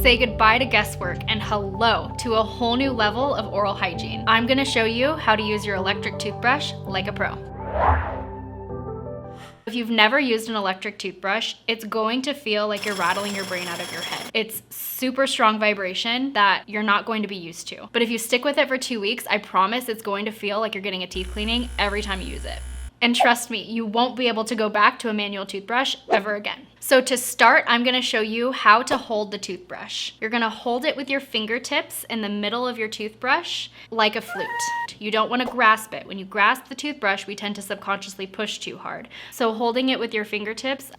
Say goodbye to guesswork and hello to a whole new level of oral hygiene. I'm gonna show you how to use your electric toothbrush like a pro. If you've never used an electric toothbrush, it's going to feel like you're rattling your brain out of your head. It's super strong vibration that you're not going to be used to. But if you stick with it for 2 weeks, I promise it's going to feel like you're getting a teeth cleaning every time you use it. And trust me, you won't be able to go back to a manual toothbrush ever again. So to start, I'm gonna show you how to hold the toothbrush. You're gonna hold it with your fingertips in the middle of your toothbrush like a flute. You don't wanna grasp it. When you grasp the toothbrush, we tend to subconsciously push too hard. So holding it with your fingertips,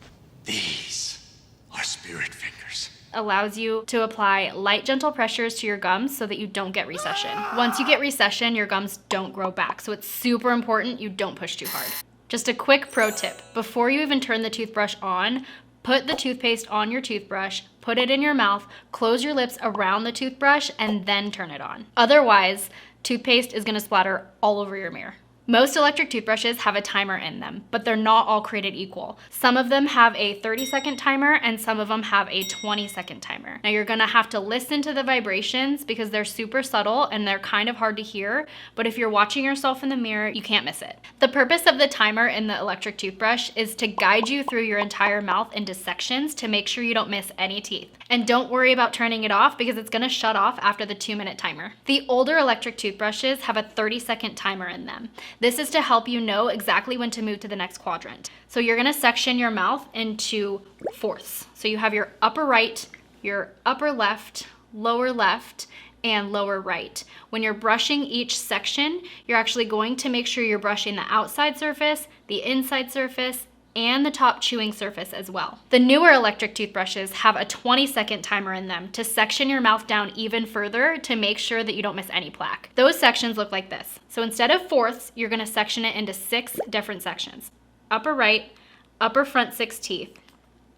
these are spirit fingers, allows you to apply light, gentle pressures to your gums so that you don't get recession. Once you get recession, your gums don't grow back. So it's super important you don't push too hard. Just a quick pro tip. Before you even turn the toothbrush on, put the toothpaste on your toothbrush, put it in your mouth, close your lips around the toothbrush, and then turn it on. Otherwise, toothpaste is gonna splatter all over your mirror. Most electric toothbrushes have a timer in them, but they're not all created equal. Some of them have a 30-second timer and some of them have a 20-second timer. Now you're gonna have to listen to the vibrations because they're super subtle and they're kind of hard to hear, but if you're watching yourself in the mirror, you can't miss it. The purpose of the timer in the electric toothbrush is to guide you through your entire mouth into sections to make sure you don't miss any teeth. And don't worry about turning it off because it's gonna shut off after the 2-minute timer. The older electric toothbrushes have a 30-second timer in them. This is to help you know exactly when to move to the next quadrant. So you're gonna section your mouth into fourths. So you have your upper right, your upper left, and lower right. When you're brushing each section, you're actually going to make sure you're brushing the outside surface, the inside surface, and the top chewing surface as well. The newer electric toothbrushes have a 20-second timer in them to section your mouth down even further to make sure that you don't miss any plaque. Those sections look like this. So instead of fourths, you're gonna section it into 6 different sections. Upper right, upper front 6 teeth,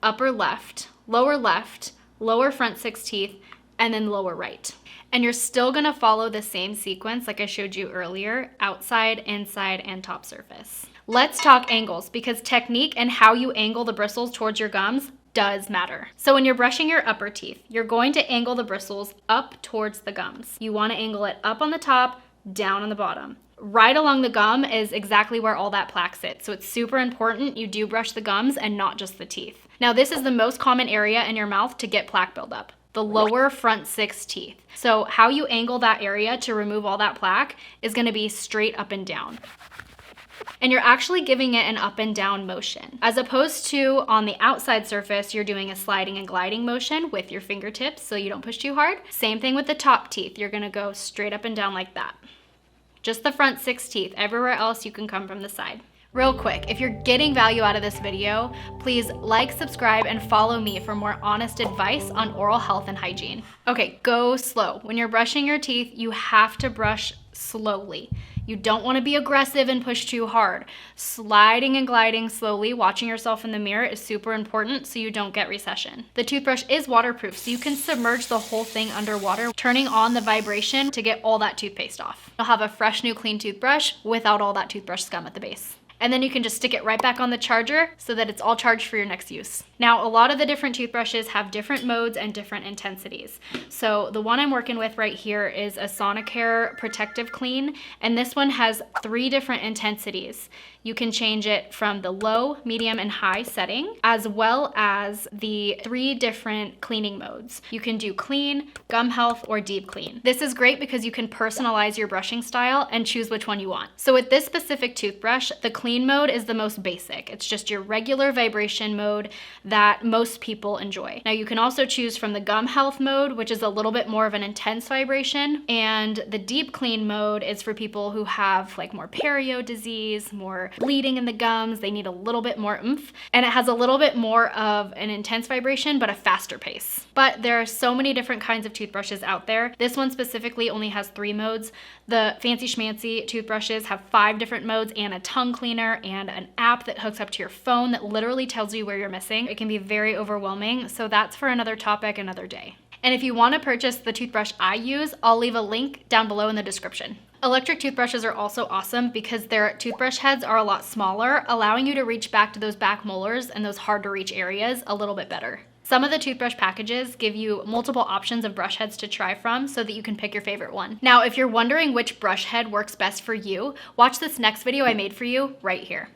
upper left, lower front 6 teeth, and then lower right. And you're still gonna follow the same sequence like I showed you earlier, outside, inside, and top surface. Let's talk angles because technique and how you angle the bristles towards your gums does matter. So when you're brushing your upper teeth, you're going to angle the bristles up towards the gums. You wanna angle it up on the top, down on the bottom. Right along the gum is exactly where all that plaque sits. So it's super important you do brush the gums and not just the teeth. Now this is the most common area in your mouth to get plaque buildup, the lower front 6 teeth. So how you angle that area to remove all that plaque is gonna be straight up and down. And you're actually giving it an up and down motion. As opposed to on the outside surface, you're doing a sliding and gliding motion with your fingertips so you don't push too hard. Same thing with the top teeth. You're gonna go straight up and down like that. Just the front 6 teeth. Everywhere else you can come from the side. Real quick, if you're getting value out of this video, please like, subscribe, and follow me for more honest advice on oral health and hygiene. Okay, go slow. When you're brushing your teeth, you have to brush slowly. You don't want to be aggressive and push too hard. Sliding and gliding slowly, watching yourself in the mirror is super important so you don't get recession. The toothbrush is waterproof, so you can submerge the whole thing underwater, turning on the vibration to get all that toothpaste off. You'll have a fresh new clean toothbrush without all that toothbrush scum at the base. And then you can just stick it right back on the charger so that it's all charged for your next use. Now, a lot of the different toothbrushes have different modes and different intensities. So the one I'm working with right here is a Sonicare Protective Clean, and this one has 3 different intensities. You can change it from the low, medium, and high setting, as well as the 3 different cleaning modes. You can do clean, gum health, or deep clean. This is great because you can personalize your brushing style and choose which one you want. So with this specific toothbrush, the clean mode is the most basic. It's just your regular vibration mode that most people enjoy. Now you can also choose from the gum health mode, which is a little bit more of an intense vibration, and the deep clean mode is for people who have like more perio disease, more bleeding in the gums, they need a little bit more oomph, and it has a little bit more of an intense vibration but a faster pace. But there are so many different kinds of toothbrushes out there. This one specifically only has 3 modes. The fancy schmancy toothbrushes have 5 different modes and a tongue cleaner and an app that hooks up to your phone that literally tells you where you're missing. It can be very overwhelming, so that's for another topic another day. And if you want to purchase the toothbrush I use, I'll leave a link down below in the description. Electric toothbrushes are also awesome because their toothbrush heads are a lot smaller, allowing you to reach back to those back molars and those hard to reach areas a little bit better. Some of the toothbrush packages give you multiple options of brush heads to try from so that you can pick your favorite one. Now, if you're wondering which brush head works best for you, watch this next video I made for you right here.